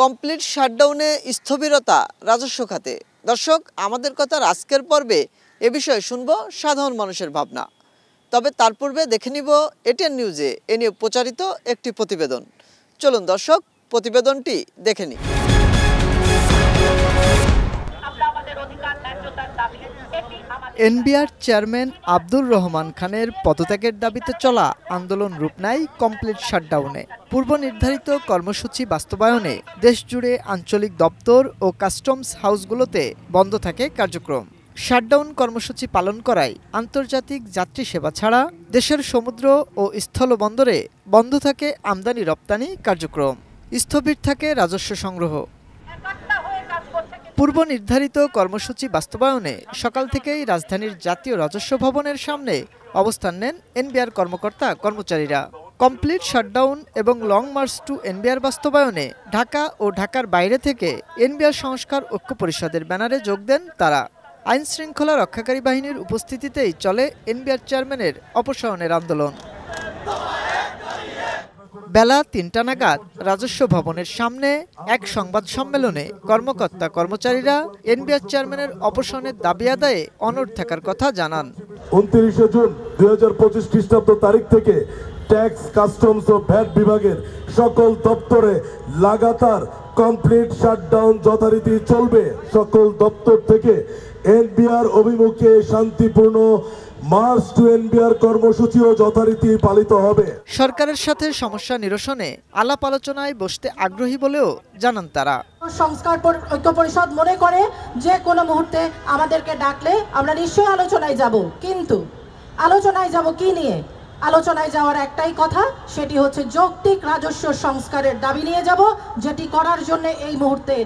Complete শাটডাউনে স্থবিরতা রাজস্ব খাতে। দর্শক, আমাদের কথার আজকের পর্বে এ বিষয়ে শুনবো সাধারণ মানুষের ভাবনা। তবে তার পূর্বে দেখে নিব এটিএন নিউজে এ নিয়ে প্রচারিত একটি প্রতিবেদন। চলুন দর্শক, প্রতিবেদনটি দেখে নিই। এনবিআর চেয়ারম্যান আব্দুর রহমান খানের পদত্যাগের দাবিতে চলা আন্দোলন রূপ নেয় কমপ্লিট শাটডাউনে। পূর্ব নির্ধারিত কর্মসূচি বাস্তবায়নে দেশজুড়ে আঞ্চলিক দপ্তর ও কাস্টমস হাউসগুলোতে বন্ধ থাকে কার্যক্রম। শাটডাউন কর্মসূচি পালন করায় আন্তর্জাতিক যাত্রী সেবা ছাড়া দেশের সমুদ্র ও স্থলবন্দরে বন্ধ থাকে আমদানি রপ্তানি কার্যক্রম। স্থবির থাকে রাজস্ব সংগ্রহ। পূর্ব নির্ধারিত কর্মসূচি বাস্তবায়নে সকাল থেকেই রাজধানীর জাতীয় রাজস্ব ভবনের সামনে অবস্থান নেন এনবিআর কর্মকর্তা কর্মচারীরা। কমপ্লিট শাটডাউন এবং লং মার্চ টু এনবিআর বাস্তবায়নে ঢাকা ও ঢাকার বাইরে থেকে এনবিআর সংস্কার ঐক্য পরিষদের ব্যানারে যোগ দেন তারা। আইন শৃঙ্খলা রক্ষাকারী বাহিনীর উপস্থিতিতেই চলে এনবিআর চেয়ারম্যানের অপসারণের আন্দোলন। বেলা ৩টা নাগাদ রাজস্ব ভবনের সামনে এক সংবাদ সম্মেলনে কর্মকর্তা কর্মচারীরা এনবিআর চেয়ারম্যানের অপসারণের দাবি আদায়ে অনড় থাকার কথা জানান। ২৯ জুন ২০২৫ খ্রিস্টাব্দ তারিখ থেকে ট্যাক্স, কাস্টমস ও ভ্যাট বিভাগের সকল দপ্তরে লাগাতার কমপ্লিট শাটডাউন যথারীতি চলবে। সকল দপ্তর থেকে এনবিআর অভিমুখে শান্তিপূর্ণ মার্চ টু এনবিআর কর্মসূচিও যথারীতি পালিত হবে। সরকারের সাথে সমস্যা নিরসনে আলাপ আলোচনায় বসতে আগ্রহী বলেও জানান তারা। সংস্কার ঐক্য পরিষদ মনে করে যে কোনো মুহূর্তে আমাদেরকে ডাকলে আমরা নিশ্চয়ই আলোচনায় যাব, কিন্তু আলোচনায় যাব কি নিয়ে? আলোচনায় যাওয়ার একটাই কথা, সেটি হচ্ছে যৌক্তিক রাজস্ব সংস্কারের দাবি নিয়ে যাব, যেটি করার জন্য এই মুহূর্তে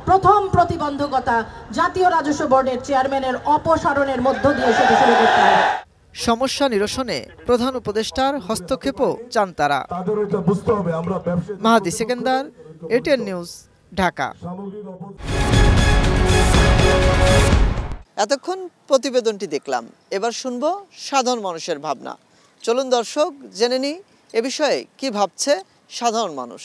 প্রথম প্রতিবন্ধকতা জাতীয় রাজস্ব বোর্ডের চেয়ারম্যানের অপসারণের মধ্য দিয়ে সেটি শুরু করতে হবে। সমস্যা নিরসনে প্রধান উপদেষ্টার হস্তক্ষেপও চান তারা। মাহাদি সেকেন্দার, এটিএন নিউজ, ঢাকা। এতক্ষণ প্রতিবেদনটি দেখলাম, এবার শুনবো সাধারণ মানুষের ভাবনা। চলুন দর্শক, জেনে নিই এ বিষয়ে কি ভাবছে সাধারণ মানুষ।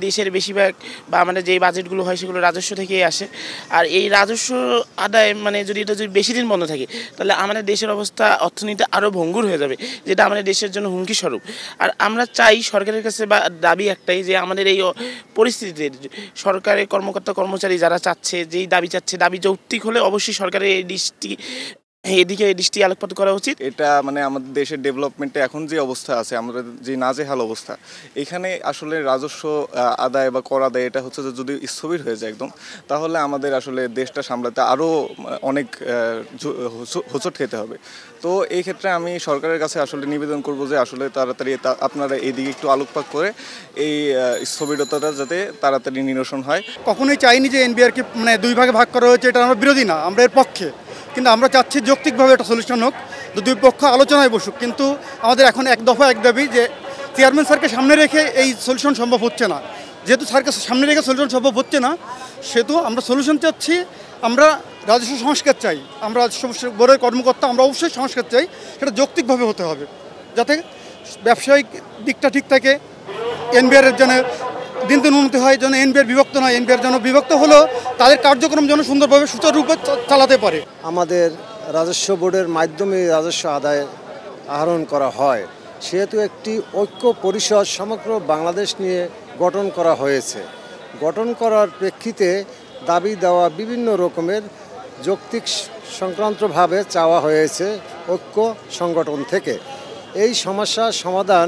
দেশের বেশিরভাগ বা আমাদের যে বাজেটগুলো হয় সেগুলো রাজস্ব থেকেই আসে। আর এই রাজস্ব আদায় যদি এটা যদি বেশি দিন বন্ধ থাকে, তাহলে আমাদের দেশের অবস্থা, অর্থনীতি আরও ভঙ্গুর হয়ে যাবে, যেটা আমাদের দেশের জন্য হুমকি স্বরূপ। আর আমরা চাই সরকারের কাছে, বা দাবি একটাই, যে আমাদের এই পরিস্থিতিতে সরকারের কর্মকর্তা কর্মচারী যারা চাচ্ছে, যেই দাবি চাচ্ছে, দাবি যৌক্তিক হলে অবশ্যই সরকারের এদিকে দৃষ্টি আলোকপাত করা উচিত। এটা আমাদের দেশের ডেভেলপমেন্টে এখন যে অবস্থা আছে, আমাদের যে নাজেহাল অবস্থা, এখানে আসলে রাজস্ব আদায় বা কর আদায় এটা হচ্ছে যে যদি স্থবির হয়ে যায় একদম, তাহলে আমাদের আসলে দেশটা সামলাতে আরও অনেক হোঁচট খেতে হবে। তো এই ক্ষেত্রে আমি সরকারের কাছে আসলে নিবেদন করব যে আসলে তাড়াতাড়ি আপনারা এইদিকে একটু আলোকপাত করে এই স্থবিরতাটা যাতে তাড়াতাড়ি নিরসন হয়। কখনোই চাইনি যে এনবিআরকে দুই ভাগে ভাগ করা হয়েছে, এটা আমরা বিরোধী না, আমরা এর পক্ষে। কিন্তু আমরা চাচ্ছি যৌক্তিকভাবে একটা সলিউশন হোক, দুই পক্ষ আলোচনায় বসুক। কিন্তু আমাদের এখন এক দফা এক দাবি যে চেয়ারম্যান স্যারকে সামনে রেখে এই সলিউশন সম্ভব হচ্ছে না। যেহেতু স্যারকে সামনে রেখে সলিউশন সম্ভব হচ্ছে না, সেহেতু আমরা সলিউশন চাচ্ছি। আমরা রাজস্ব সংস্কার চাই, আমরা রাজস্ব বোর্ডের কর্মকর্তা, আমরা অবশ্যই সংস্কার চাই। সেটা যৌক্তিকভাবে হতে হবে, যাতে ব্যবসায়িক দিকটা ঠিক থাকে, এনবিআরের যেন দিন দিন উন্নতি হয়, যেন এনবিআর বিভক্ত নয়। এনবিআর যেন বিভক্ত হলেও তাদের কার্যক্রম যেন সুন্দরভাবে সুচারুরূপে চালাতে পারে। আমাদের রাজস্ব বোর্ডের মাধ্যমে রাজস্ব আদায় আহরণ করা হয়, সেহেতু একটি ঐক্য পরিষদ সমগ্র বাংলাদেশ নিয়ে গঠন করা হয়েছে। গঠন করার প্রেক্ষিতে দাবি দেওয়া বিভিন্ন রকমের যৌক্তিক সংক্রান্তভাবে চাওয়া হয়েছে ঐক্য সংগঠন থেকে। এই সমস্যার সমাধান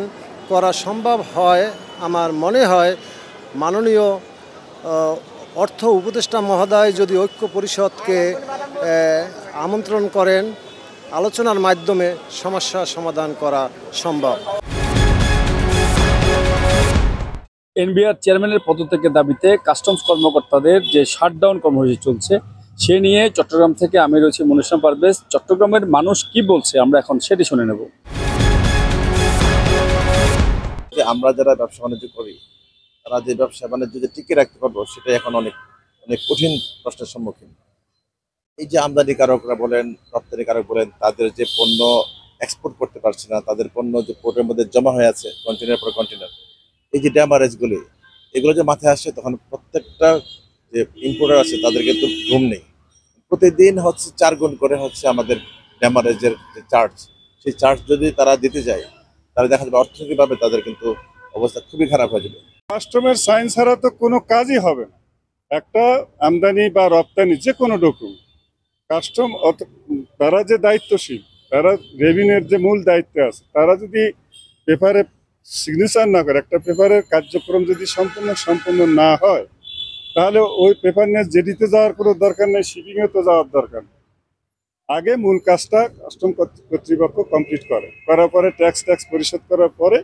করা সম্ভব হয়, আমার মনে হয় মাননীয় অর্থ উপদেষ্টা মহোদয় যদি ঐক্য পরিষদকে আমন্ত্রণ করেন, আলোচনার মাধ্যমে সমস্যা সমাধান করা সম্ভব। এনবিআর চেয়ারম্যানের পদত্যাগের দাবিতে কাস্টমস কর্মকর্তাদের যে শাটডাউন কর্মসূচি চলছে, সে নিয়ে চট্টগ্রাম থেকে আমি রয়েছি মনুষ্য পারভেজ। চট্টগ্রামের মানুষ কি বলছে আমরা এখন সেটি শুনে নেব। আমরা যারা ব্যবসা বাণিজ্য করি, তারা যে ব্যবসা বাণিজ্য যে টিকে রাখতে পারবো, সেটা এখন অনেক অনেক কঠিন প্রশ্নের সম্মুখীন। এই যে আমদানিকারকরা বলেন, রপ্তানিকারক বলেন, তাদের যে পণ্য এক্সপোর্ট করতে পারছে না, তাদের পণ্য যে পোর্টের মধ্যে জমা হয়ে আছে কন্টেনার পর কন্টেনার, এই যে ড্যামারেজগুলি, এগুলো যে মাথায় আসে, তখন প্রত্যেকটা যে ইম্পোর্টার আছে তাদের কিন্তু ঘুম নেই। প্রতিদিন হচ্ছে 4 গুণ করে হচ্ছে আমাদের ড্যামারেজের যে চার্জ, সেই চার্জ যদি তারা দিতে যায়, তাহলে দেখা যাবে অর্থনৈতিকভাবে তাদের কিন্তু অবস্থা খুবই খারাপ হয়ে যাবে। কাস্টমের সাইন ছাড়া তো কোনো কাজই হবে না। একটা আমদানি বা রপ্তানি যে কোনো ডকুমেন্ট কাস্টম তারা যে দায়িত্বশীল, তারা রেভিনিউর যে মূল দায়িত্বে আছে, তারা যদি পেপারে সিগনেচার না করে, একটা পেপারের কার্যক্রম যদি সম্পূর্ণ না হয়, তাহলে ওই পেপার নিয়ে জেডিতে যাওয়ার কোনো দরকার নেই, শিপিংয়ে তো যাওয়ার দরকার নেই। আগে মূল কাজটা কাস্টম কর্তৃপক্ষ কমপ্লিট করার পরে ট্যাক্স পরিশোধ করার পরে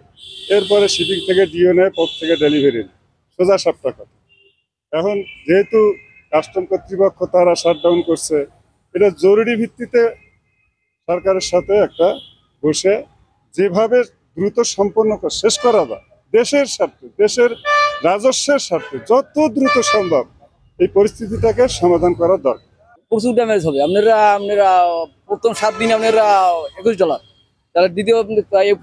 এরপরে শিপিং থেকে ডিও নেয়, পোর্ট থেকে ডেলিভারি নেয়, সোজা সাপটা কথা। এখন যেহেতু কাস্টম কর্তৃপক্ষ তারা শাটডাউন করছে, এটা জরুরি ভিত্তিতে সরকারের সাথে একটা বসে যেভাবে দ্রুত শেষ করা যায়, দেশের স্বার্থে, দেশের রাজস্বের স্বার্থে যত দ্রুত সম্ভব এই পরিস্থিতিটাকে সমাধান করা দরকার। প্রচুর ড্যামেজ হবে। আপনারা প্রথম 7 দিন আপনারা $21, তাহলে দ্বিতীয়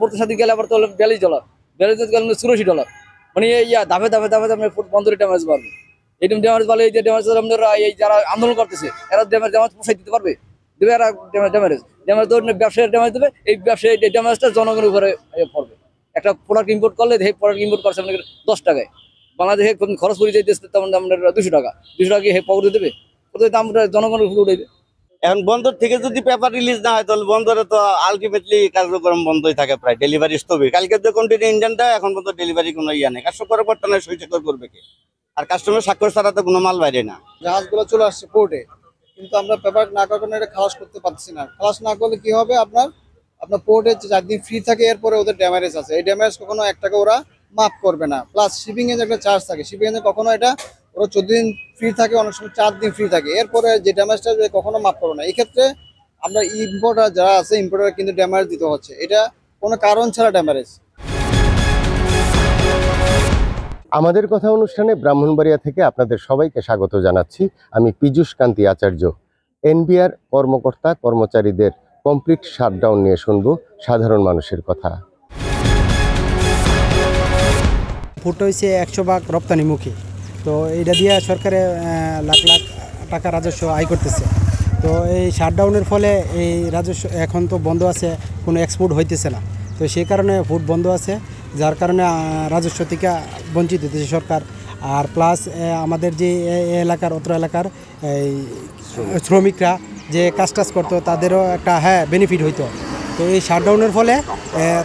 প্রথম 7 দিন গেলে আবার তো $42, গেলে $84, মানে ধাপে আপনার বন্দরের ড্যামেজ বাড়বে। এই ড্যামেজ বাড়লে এই যে ড্যামেজ আপনারা এই যারা আন্দোলন করতেছে এরা ড্যামেজ পোষাই দিতে পারবে? দেবে এরা ড্যামেজ তো ব্যবসায়ীর ড্যামেজ দেবে, এই ব্যবসায়ী ড্যামেজটা জনগণের উপরে পড়বে। একটা প্রোডাক্ট ইম্পোর্ট করলে প্রোডাক্ট ইম্পোর্ট করছে আপনাকে 10 টাকায়, বাংলাদেশে খরচ করে যাইতেছে তখন আপনার 200 টাকা পকেটে দেবে, ওদের দামটা জনগণের উপরে উঠে। এখন বন্দর থেকে যদি পেপার রিলিজ না হয়, তাহলে বন্দরে তো আলটিমেটলি কার্যক্রম বন্ধই থাকে, প্রায় ডেলিভারি স্থবির। কালকে যে কন্টেইনার ইঞ্জিনটা এখন পর্যন্ত ডেলিভারি কোনো নেই, কাস্টমারের পরটা সই স্বাক্ষর করবে কে? আর কাস্টমার স্বাক্ষর ছাড়া তো কোনো মাল বাইরে না। জাহাজগুলো চলে আসছে পোর্টে, কিন্তু আমরা পেপার না করার কারণে এটা খালাস করতে পারছি না। খালাস না করলে কি হবে, আপনার পোর্টে 4 দিন ফ্রি থাকে, এরপরে ওদের ড্যামেজ আছে, এই ড্যামেজ কখনো 1 টাকা ওরা মাফ করবে না। প্লাস শিপিং এর একটা চার্জ থাকে, শিপিং এ কখনো এটা ওরা 14 দিন ফ্রি থাকে, অনেক সময় 4 দিন ফ্রি থাকে, এরপরে যে ড্যামেজটা কখনো মাফ করবে না। এই ক্ষেত্রে আমরা ইম্পোর্টার যারা আছে, ইম্পোর্টার কিন্তু ড্যামেজ দিতে হচ্ছে, এটা কোনো কারণ ছাড়া ড্যামেজ। আমাদের কথা অনুষ্ঠানে ব্রাহ্মণবাড়িয়া থেকে আপনাদের সবাইকে স্বাগত জানাচ্ছি। আমি পীযূষ কান্তি আচার্য। এনবিআর কর্মকর্তা কর্মচারীদের কমপ্লিট শাটডাউন নিয়ে শুনব সাধারণ মানুষের কথা। ফুট হয়েছে 100% রপ্তানিমুখী, তো এইটা দিয়ে সরকারে লাখ লাখ টাকা রাজস্ব আয় করতেছে। তো এই শাটডাউনের ফলে এই রাজস্ব এখন তো বন্ধ আছে, কোনো এক্সপোর্ট হইতেছে না, তো সেই কারণে ফুট বন্ধ আছে, যার কারণে রাজস্ব থেকে বঞ্চিত হতেছে সরকার। আর প্লাস আমাদের যে অত্র এলাকার এই শ্রমিকরা যে কাজ করতো তাদেরও একটা বেনিফিট হইতো। তো এই শাটডাউনের ফলে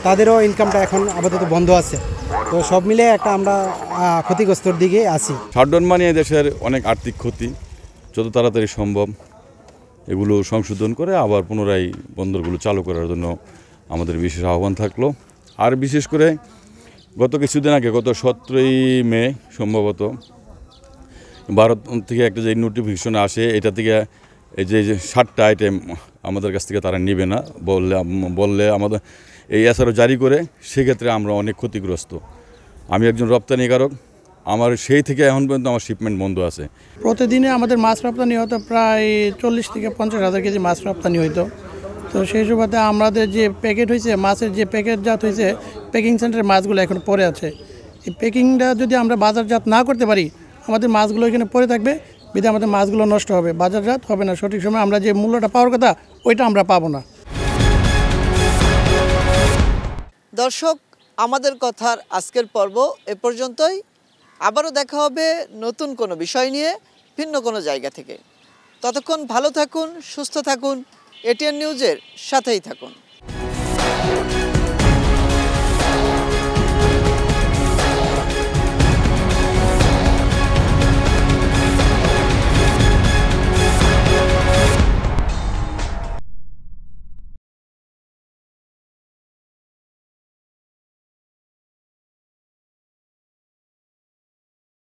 তাদেরও ইনকামটা এখন আপাতত বন্ধ আছে। তো সব মিলে একটা আমরা ক্ষতিগ্রস্তর দিকে আছি। শাটডাউন মানে দেশের অনেক আর্থিক ক্ষতি, যত তাড়াতাড়ি সম্ভব এগুলো সংশোধন করে আবার পুনরায় বন্দরগুলো চালু করার জন্য আমাদের বিশেষ আহ্বান থাকলো। আর বিশেষ করে গত কিছুদিন আগে, গত 17ই মে সম্ভবত, ভারত থেকে একটা যে নোটিফিকেশন আসে, এটা থেকে এই যে 7টা আইটেম আমাদের কাছ থেকে তারা নেবে না বললে আমাদের এই এসআরও জারি করে, সেক্ষেত্রে আমরা অনেক ক্ষতিগ্রস্ত। আমি একজন রপ্তানিকারক, আমার সেই থেকে এখন পর্যন্ত আমার শিপমেন্ট বন্ধ আছে। প্রতিদিনে আমাদের মাছ রপ্তানি হতো প্রায় 40 থেকে 50 হাজার কেজি মাছ রপ্তানি হইতো। তো সেই সুবাদে আমাদের যে প্যাকেট হয়েছে, মাছের যে প্যাকেটজাত হয়েছে, প্যাকিং সেন্টারে মাছগুলো এখন পড়ে আছে। এই প্যাকিংটা যদি আমরা বাজারজাত না করতে পারি, আমাদের মাছগুলো এখানে পড়ে থাকবে, বিধে আমাদের মাছগুলো নষ্ট হবে, বাজারজাত হবে না। সঠিক সময় আমরা যে মূল্যটা পাওয়ার কথা ওইটা আমরা পাবো না। দর্শক, আমাদের কথার আজকের পর্ব এ পর্যন্তই। আবারও দেখা হবে নতুন কোনো বিষয় নিয়ে, ভিন্ন কোনো জায়গা থেকে। ততক্ষণ ভালো থাকুন, সুস্থ থাকুন, এটিএন নিউজের সাথেই থাকুন।